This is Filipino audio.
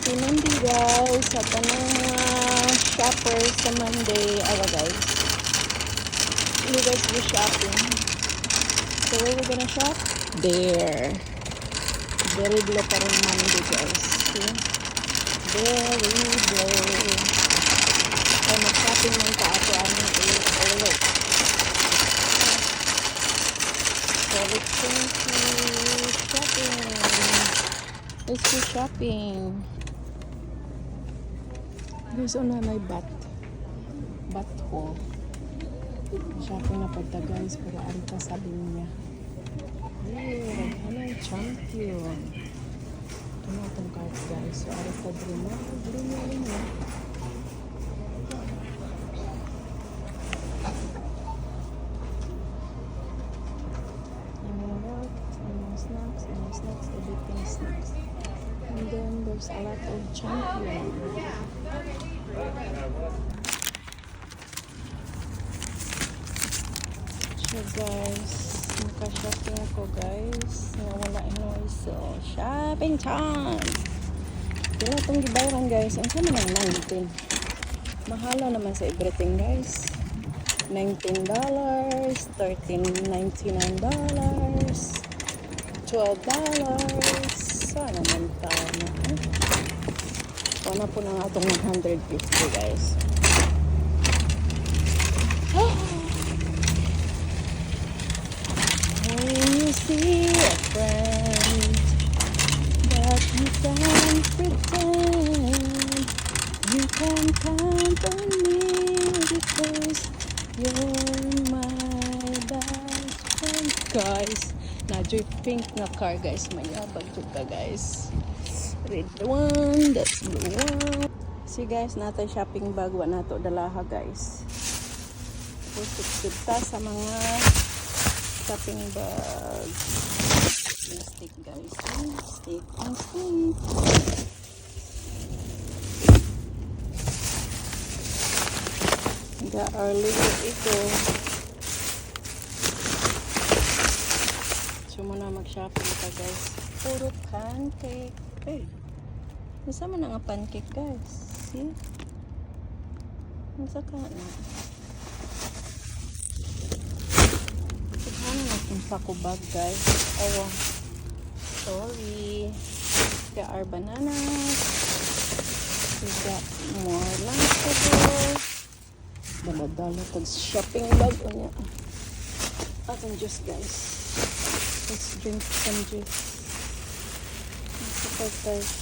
Happy Monday guys! Sa tanong shoppers sa Monday. Awa guys. You guys go shopping. So where we gonna shop? There. Very blow pa rin Monday guys. See? Very blow. So mag-shopping ng kaato aming ulit. So let's go shopping. Let's go shopping. There's a nanay bat hole. Shopping na pagta guys, pero arita sabi niya. Yeah, nanay champion. Ito na itong cards guys. So arita dream na. Snacks, everything snacks. And then there's a lot of champion. So guys, naka-shopping ako guys. Nawala yung so shopping time. Kaya itong gibayaran guys, ang sama ng 19. Mahala naman sa everything guys. $19, $13.99, $12. Sana naman tama. Wala po na nga itong 150 guys. When you see a friend that you can pretend, you can count on me because you're my best friend. Guys, na-joy pink na car guys. Mayabag juga guys. Red one, that's blue one. See guys, natay shopping bag. Wa nato dalaha guys. Pusik ta sa mga shopping bag. Stick guys. Stick and stick. The early ito. So muna mag-shopping ka guys. Puro pancake. Hey, nasama na nga pancake guys. See? Nasa ka na. Ano na itong sako bag guys? Oh, sorry. There are bananas. We got more lunchables. Dala-dala pag shopping bag. O niya. Atong juice guys. Let's drink some juice. Let's support guys.